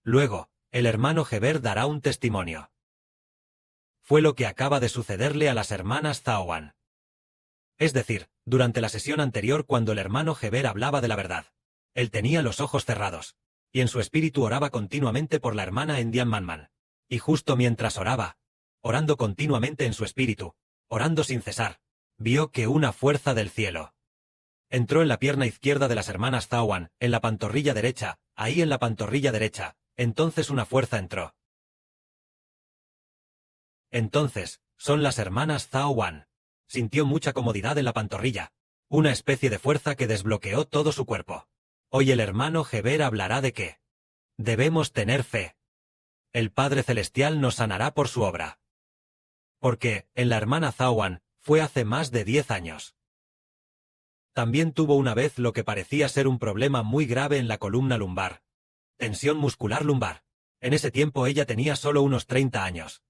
Luego, el hermano Heber dará un testimonio. Fue lo que acaba de sucederle a las hermanas Zaowan. Es decir, durante la sesión anterior cuando el hermano Heber hablaba de la verdad. Él tenía los ojos cerrados, y en su espíritu oraba continuamente por la hermana Endian Manman. Y justo mientras oraba, orando continuamente en su espíritu, orando sin cesar, vio que una fuerza del cielo entró en la pierna izquierda de las hermanas Zaowan, en la pantorrilla derecha, ahí en la pantorrilla derecha. Entonces una fuerza entró. Entonces, son las hermanas Zaowan. Sintió mucha comodidad en la pantorrilla, una especie de fuerza que desbloqueó todo su cuerpo. Hoy el hermano Heber hablará de que debemos tener fe. El Padre Celestial nos sanará por su obra. Porque, en la hermana Zaowan, fue hace más de 10 años. También tuvo una vez lo que parecía ser un problema muy grave en la columna lumbar. Tensión muscular lumbar. En ese tiempo ella tenía solo unos 30 años.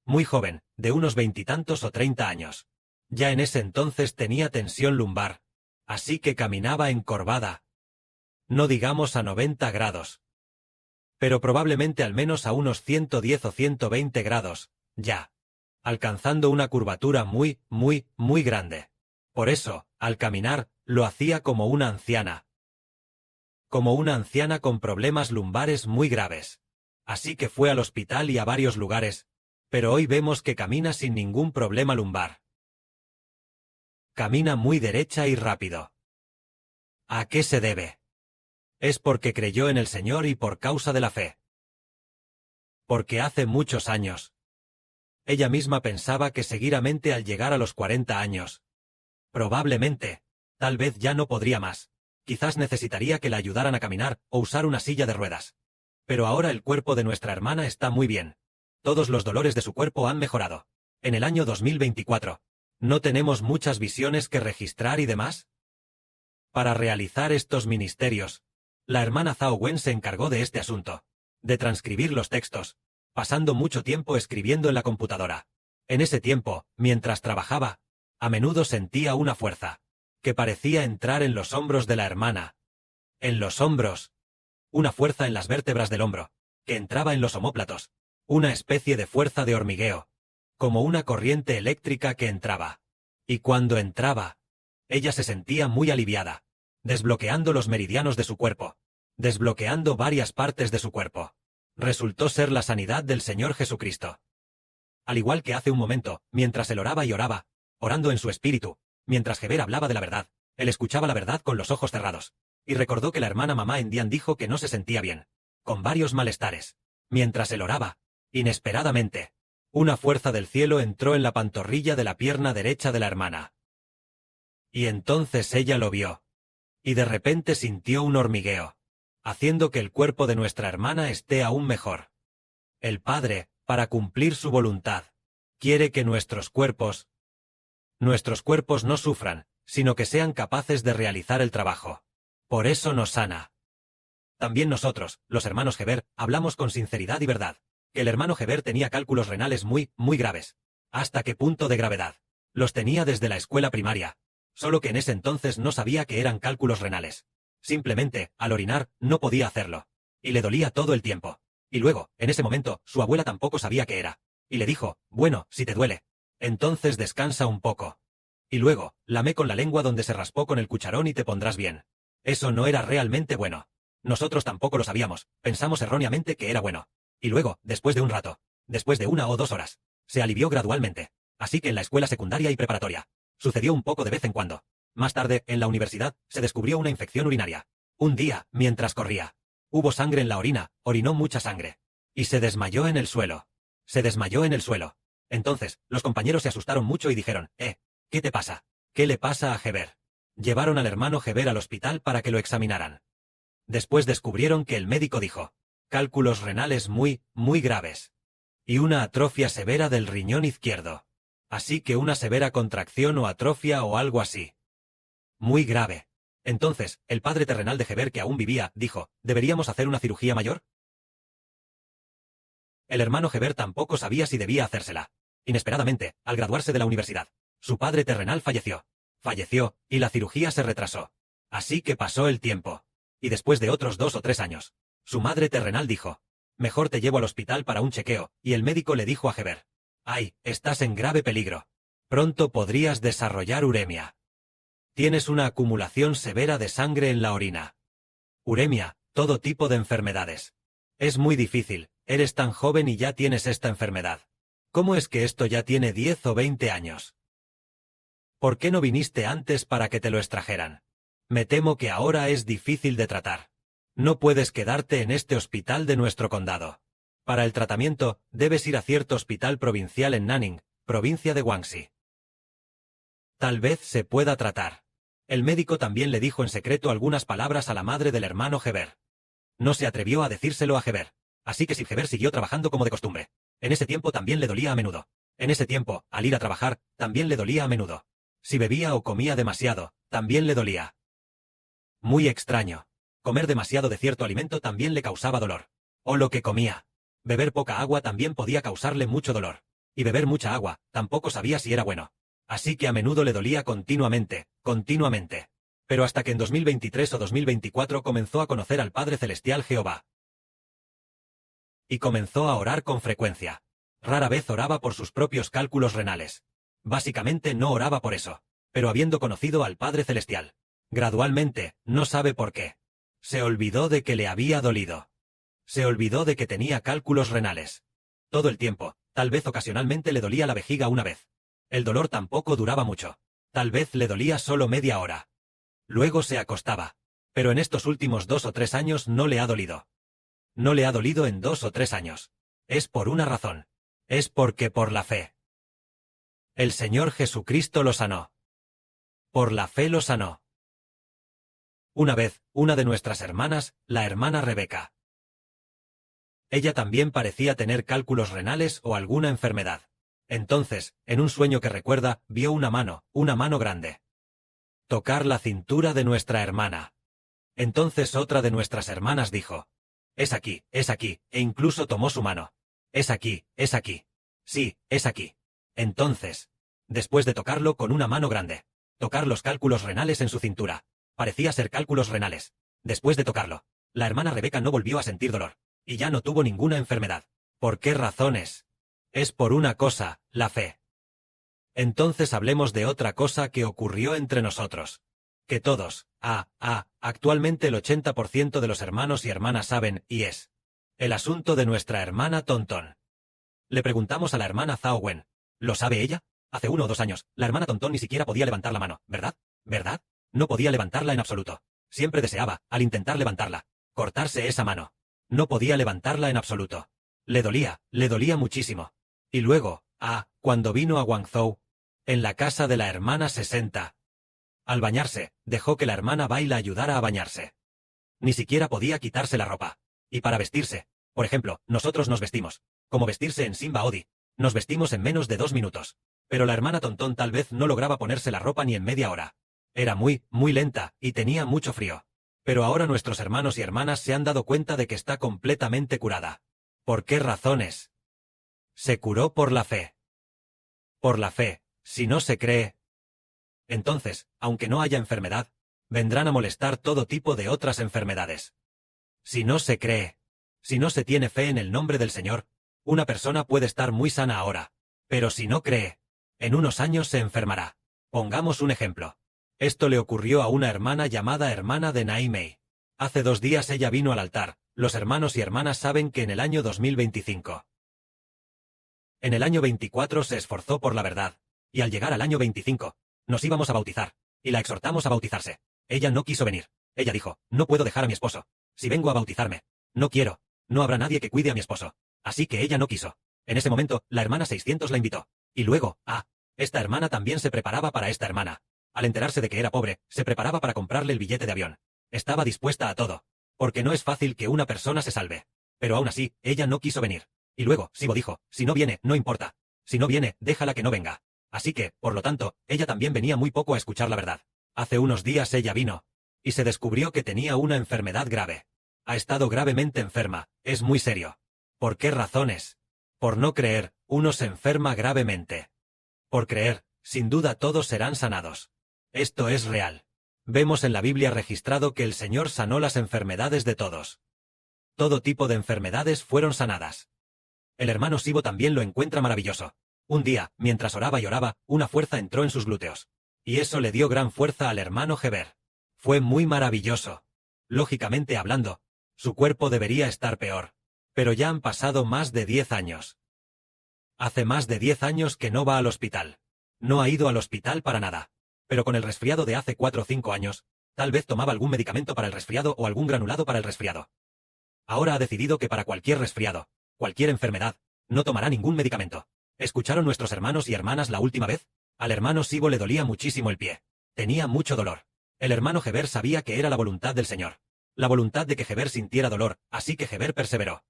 Muy joven, de unos 20 y tantos o 30 años. Ya en ese entonces tenía tensión lumbar. Así que caminaba encorvada. No digamos a 90 grados. Pero probablemente al menos a unos 110 o 120 grados, ya. Alcanzando una curvatura muy, muy, muy grande. Por eso, al caminar, lo hacía como una anciana. Como una anciana con problemas lumbares muy graves. Así que fue al hospital y a varios lugares, pero hoy vemos que camina sin ningún problema lumbar. Camina muy derecha y rápido. ¿A qué se debe? Es porque creyó en el Señor y por causa de la fe. Porque hace muchos años, ella misma pensaba que seguidamente al llegar a los 40 años, probablemente, tal vez ya no podría más. Quizás necesitaría que la ayudaran a caminar o usar una silla de ruedas. Pero ahora el cuerpo de nuestra hermana está muy bien. Todos los dolores de su cuerpo han mejorado. En el año 2024, ¿no tenemos muchas visiones que registrar y demás? Para realizar estos ministerios, la hermana Zhao Wen se encargó de este asunto, de transcribir los textos, pasando mucho tiempo escribiendo en la computadora. En ese tiempo, mientras trabajaba, a menudo sentía una fuerza, que parecía entrar en los hombros de la hermana. En los hombros. Una fuerza en las vértebras del hombro, que entraba en los omóplatos. Una especie de fuerza de hormigueo. Como una corriente eléctrica que entraba. Y cuando entraba, ella se sentía muy aliviada, desbloqueando los meridianos de su cuerpo, desbloqueando varias partes de su cuerpo. Resultó ser la sanidad del Señor Jesucristo. Al igual que hace un momento, mientras él oraba y oraba, orando en su espíritu, mientras Heber hablaba de la verdad, él escuchaba la verdad con los ojos cerrados, y recordó que la hermana mamá Endian dijo que no se sentía bien, con varios malestares. Mientras él oraba, inesperadamente, una fuerza del cielo entró en la pantorrilla de la pierna derecha de la hermana. Y entonces ella lo vio. Y de repente sintió un hormigueo, haciendo que el cuerpo de nuestra hermana esté aún mejor. El Padre, para cumplir su voluntad, quiere que nuestros cuerpos no sufran, sino que sean capaces de realizar el trabajo. Por eso nos sana. También nosotros, los hermanos Heber, hablamos con sinceridad y verdad, que el hermano Heber tenía cálculos renales muy, muy graves. ¿Hasta qué punto de gravedad? Los tenía desde la escuela primaria, solo que en ese entonces no sabía que eran cálculos renales. Simplemente, al orinar, no podía hacerlo. Y le dolía todo el tiempo. Y luego, en ese momento, su abuela tampoco sabía qué era. Y le dijo, bueno, si te duele, entonces descansa un poco. Y luego, lame con la lengua donde se raspó con el cucharón y te pondrás bien. Eso no era realmente bueno. Nosotros tampoco lo sabíamos, pensamos erróneamente que era bueno. Y luego, después de un rato, después de 1 o 2 horas, se alivió gradualmente. Así que en la escuela secundaria y preparatoria, sucedió un poco de vez en cuando. Más tarde, en la universidad, se descubrió una infección urinaria. Un día, mientras corría, hubo sangre en la orina, orinó mucha sangre. Y se desmayó en el suelo. Se desmayó en el suelo. Entonces, los compañeros se asustaron mucho y dijeron, ¿qué te pasa? ¿Qué le pasa a Heber? Llevaron al hermano Heber al hospital para que lo examinaran. Después descubrieron que el médico dijo, cálculos renales muy, muy graves. Y una atrofia severa del riñón izquierdo. Así que una severa contracción o atrofia o algo así. Muy grave. Entonces, el padre terrenal de Heber, que aún vivía, dijo, ¿deberíamos hacer una cirugía mayor? El hermano Heber tampoco sabía si debía hacérsela. Inesperadamente, al graduarse de la universidad, su padre terrenal falleció. Falleció, y la cirugía se retrasó. Así que pasó el tiempo. Y después de otros 2 o 3 años, Su madre terrenal dijo: mejor te llevo al hospital para un chequeo, y el médico le dijo a Heber: ay, estás en grave peligro. Pronto podrías desarrollar uremia. Tienes una acumulación severa de sangre en la orina. Uremia, todo tipo de enfermedades. Es muy difícil, eres tan joven y ya tienes esta enfermedad. ¿Cómo es que esto ya tiene 10 o 20 años? ¿Por qué no viniste antes para que te lo extrajeran? Me temo que ahora es difícil de tratar. No puedes quedarte en este hospital de nuestro condado. Para el tratamiento, debes ir a cierto hospital provincial en Nanning, provincia de Guangxi. Tal vez se pueda tratar. El médico también le dijo en secreto algunas palabras a la madre del hermano Heber. No se atrevió a decírselo a Heber, así que Heber siguió trabajando como de costumbre. En ese tiempo también le dolía a menudo. En ese tiempo, al ir a trabajar, también le dolía a menudo. Si bebía o comía demasiado, también le dolía. Muy extraño. Comer demasiado de cierto alimento también le causaba dolor. O lo que comía. Beber poca agua también podía causarle mucho dolor. Y beber mucha agua, tampoco sabía si era bueno. Así que a menudo le dolía continuamente, continuamente. Pero hasta que en 2023 o 2024 comenzó a conocer al Padre Celestial Jehová. Y comenzó a orar con frecuencia. Rara vez oraba por sus propios cálculos renales. Básicamente no oraba por eso. Pero habiendo conocido al Padre Celestial, gradualmente, no sabe por qué, se olvidó de que le había dolido. Se olvidó de que tenía cálculos renales. Todo el tiempo, tal vez ocasionalmente le dolía la vejiga una vez. El dolor tampoco duraba mucho. Tal vez le dolía solo media hora. Luego se acostaba. Pero en estos últimos 2 o 3 años no le ha dolido. No le ha dolido en 2 o 3 años. Es por una razón. Es porque por la fe. El Señor Jesucristo lo sanó. Por la fe lo sanó. Una vez, una de nuestras hermanas, la hermana Rebeca. Ella también parecía tener cálculos renales o alguna enfermedad. Entonces, en un sueño que recuerda, vio una mano grande. Tocar la cintura de nuestra hermana. Entonces otra de nuestras hermanas dijo: es aquí, e incluso tomó su mano. Es aquí, es aquí. Sí, es aquí. Entonces, después de tocarlo con una mano grande, tocar los cálculos renales en su cintura. Parecía ser cálculos renales. Después de tocarlo, la hermana Rebeca no volvió a sentir dolor. Y ya no tuvo ninguna enfermedad. ¿Por qué razones? Es por una cosa, la fe. Entonces hablemos de otra cosa que ocurrió entre nosotros. Que todos, actualmente el 80% de los hermanos y hermanas saben, y es el asunto de nuestra hermana Tontón. Le preguntamos a la hermana Zhao Wen: ¿lo sabe ella? Hace 1 o 2 años, la hermana Tontón ni siquiera podía levantar la mano, ¿verdad? ¿Verdad? No podía levantarla en absoluto. Siempre deseaba, al intentar levantarla, cortarse esa mano. No podía levantarla en absoluto. Le dolía muchísimo. Y luego, cuando vino a Guangzhou, en la casa de la hermana 60. Al bañarse, dejó que la hermana Bai la ayudara a bañarse. Ni siquiera podía quitarse la ropa. Y para vestirse, por ejemplo, nosotros nos vestimos, como vestirse en Simba Odi, nos vestimos en menos de 2 minutos. Pero la hermana Tontón tal vez no lograba ponerse la ropa ni en media hora. Era muy lenta, y tenía mucho frío. Pero ahora nuestros hermanos y hermanas se han dado cuenta de que está completamente curada. ¿Por qué razones? Se curó por la fe. Por la fe, si no se cree. Entonces, aunque no haya enfermedad, vendrán a molestar todo tipo de otras enfermedades. Si no se cree, si no se tiene fe en el nombre del Señor, una persona puede estar muy sana ahora, pero si no cree, en unos años se enfermará. Pongamos un ejemplo. Esto le ocurrió a una hermana llamada hermana de Naimei. Hace 2 días ella vino al altar. Los hermanos y hermanas saben que en el año 2025. En el año 24 se esforzó por la verdad, y al llegar al año 25, nos íbamos a bautizar, y la exhortamos a bautizarse. Ella no quiso venir. Ella dijo: no puedo dejar a mi esposo. Si vengo a bautizarme, no quiero, no habrá nadie que cuide a mi esposo. Así que ella no quiso. En ese momento, la hermana 600 la invitó. Y luego, esta hermana también se preparaba para esta hermana. Al enterarse de que era pobre, se preparaba para comprarle el billete de avión. Estaba dispuesta a todo. Porque no es fácil que una persona se salve. Pero aún así, ella no quiso venir. Y luego, Sibo dijo: si no viene, no importa. Si no viene, déjala que no venga. Así que, por lo tanto, ella también venía muy poco a escuchar la verdad. Hace unos días ella vino. Y se descubrió que tenía una enfermedad grave. Ha estado gravemente enferma, es muy serio. ¿Por qué razones? Por no creer, uno se enferma gravemente. Por creer, sin duda todos serán sanados. Esto es real. Vemos en la Biblia registrado que el Señor sanó las enfermedades de todos. Todo tipo de enfermedades fueron sanadas. El hermano Sibo también lo encuentra maravilloso. Un día, mientras oraba y oraba, una fuerza entró en sus glúteos. Y eso le dio gran fuerza al hermano Heber. Fue muy maravilloso. Lógicamente hablando, su cuerpo debería estar peor. Pero ya han pasado más de 10 años. Hace más de 10 años que no va al hospital. No ha ido al hospital para nada. Pero con el resfriado de hace 4 o 5 años, tal vez tomaba algún medicamento para el resfriado o algún granulado para el resfriado. Ahora ha decidido que para cualquier resfriado, cualquier enfermedad, no tomará ningún medicamento. ¿Escucharon nuestros hermanos y hermanas la última vez? Al hermano Sibo le dolía muchísimo el pie. Tenía mucho dolor. El hermano Heber sabía que era la voluntad del Señor. La voluntad de que Heber sintiera dolor, así que Heber perseveró.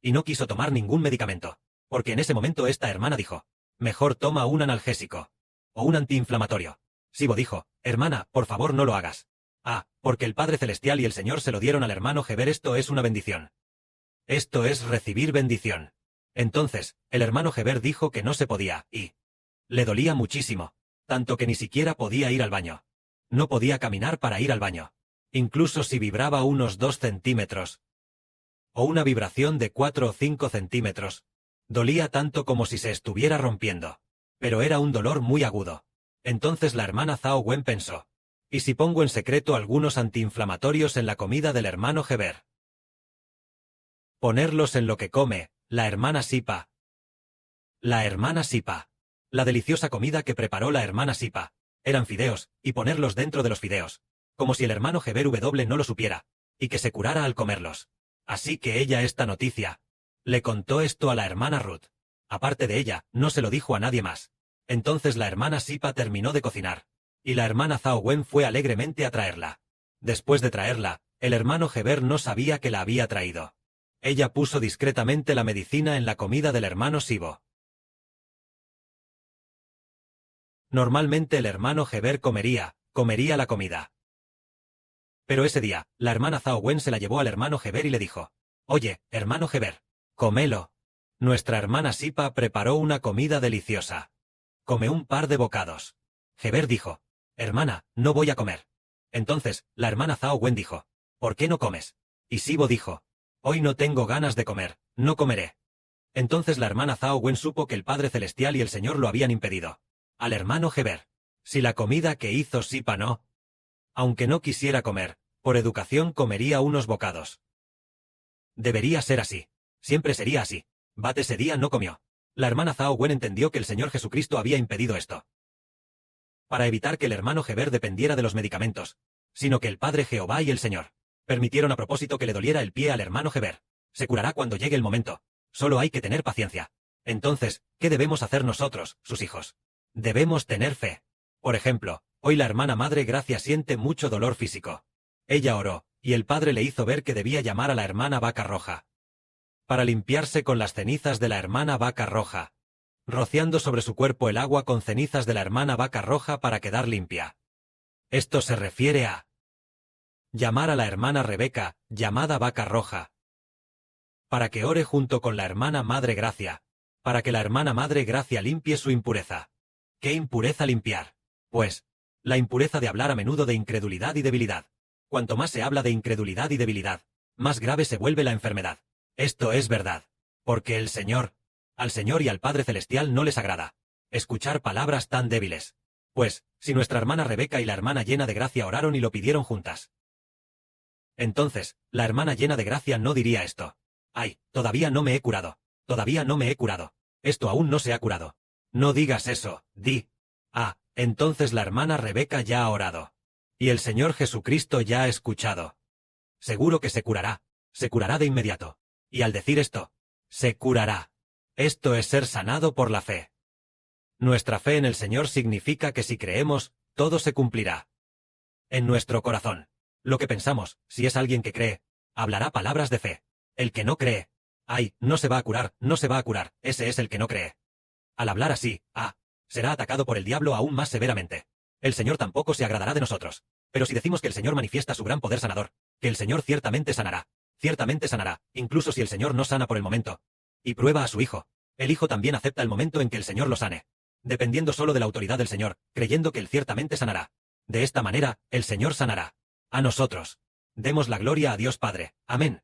Y no quiso tomar ningún medicamento. Porque en ese momento esta hermana dijo, mejor toma un analgésico. O un antiinflamatorio. Sibo dijo, hermana, por favor no lo hagas. Ah, porque el Padre Celestial y el Señor se lo dieron al hermano Heber. Esto es una bendición. Esto es recibir bendición. Entonces, el hermano Heber dijo que no se podía, y le dolía muchísimo, tanto que ni siquiera podía ir al baño. No podía caminar para ir al baño. Incluso si vibraba unos 2 centímetros. O una vibración de 4 o 5 centímetros. Dolía tanto como si se estuviera rompiendo. Pero era un dolor muy agudo. Entonces la hermana Zhao Wen pensó, ¿y si pongo en secreto algunos antiinflamatorios en la comida del hermano Heber? Ponerlos en lo que come, la hermana Sipa. La hermana Sipa. La deliciosa comida que preparó la hermana Sipa. Eran fideos, y ponerlos dentro de los fideos. Como si el hermano Heber no lo supiera, y que se curara al comerlos. Así que ella esta noticia. Le contó esto a la hermana Ruth. Aparte de ella, no se lo dijo a nadie más. Entonces la hermana Sipa terminó de cocinar. Y la hermana Zhao Wen fue alegremente a traerla. Después de traerla, el hermano Heber no sabía que la había traído. Ella puso discretamente la medicina en la comida del hermano Sibo. Normalmente el hermano Heber comería la comida. Pero ese día, la hermana Zhao Wen se la llevó al hermano Heber y le dijo, oye, hermano Heber, cómelo. Nuestra hermana Sipa preparó una comida deliciosa. Come un par de bocados. Heber dijo, hermana, no voy a comer. Entonces, la hermana Zhao Wen dijo, ¿por qué no comes? Y Sibo dijo, hoy no tengo ganas de comer, no comeré. Entonces la hermana Zhao Wen supo que el Padre Celestial y el Señor lo habían impedido. Al hermano Heber, si la comida que hizo Sipa no. Aunque no quisiera comer, por educación comería unos bocados. Debería ser así. Siempre sería así. Bat ese día no comió. La hermana Zhao Wen entendió que el Señor Jesucristo había impedido esto. Para evitar que el hermano Heber dependiera de los medicamentos, sino que el Padre Jehová y el Señor permitieron a propósito que le doliera el pie al hermano Heber. Se curará cuando llegue el momento. Solo hay que tener paciencia. Entonces, ¿qué debemos hacer nosotros, sus hijos? Debemos tener fe. Por ejemplo, hoy la hermana Madre Gracia siente mucho dolor físico. Ella oró, y el Padre le hizo ver que debía llamar a la hermana Vaca Roja. Para limpiarse con las cenizas de la hermana Vaca Roja. Rociando sobre su cuerpo el agua con cenizas de la hermana Vaca Roja para quedar limpia. Esto se refiere a llamar a la hermana Rebeca, llamada Vaca Roja. Para que ore junto con la hermana Madre Gracia. Para que la hermana Madre Gracia limpie su impureza. ¿Qué impureza limpiar? Pues, la impureza de hablar a menudo de incredulidad y debilidad. Cuanto más se habla de incredulidad y debilidad, más grave se vuelve la enfermedad. Esto es verdad. Porque al Señor y al Padre Celestial no les agrada escuchar palabras tan débiles. Pues, si nuestra hermana Rebeca y la hermana llena de gracia oraron y lo pidieron juntas. Entonces, la hermana llena de gracia no diría esto. Ay, todavía no me he curado. Todavía no me he curado. Esto aún no se ha curado. No digas eso, di. Ah, entonces la hermana Rebeca ya ha orado. Y el Señor Jesucristo ya ha escuchado. Seguro que se curará de inmediato. Y al decir esto, se curará. Esto es ser sanado por la fe. Nuestra fe en el Señor significa que si creemos, todo se cumplirá. En nuestro corazón. Lo que pensamos, si es alguien que cree, hablará palabras de fe. El que no cree, ay, no se va a curar, no se va a curar, ese es el que no cree. Al hablar así, será atacado por el diablo aún más severamente. El Señor tampoco se agradará de nosotros. Pero si decimos que el Señor manifiesta su gran poder sanador, que el Señor ciertamente sanará, incluso si el Señor no sana por el momento, y prueba a su Hijo, el Hijo también acepta el momento en que el Señor lo sane, dependiendo solo de la autoridad del Señor, creyendo que Él ciertamente sanará. De esta manera, el Señor sanará a nosotros. Demos la gloria a Dios Padre. Amén.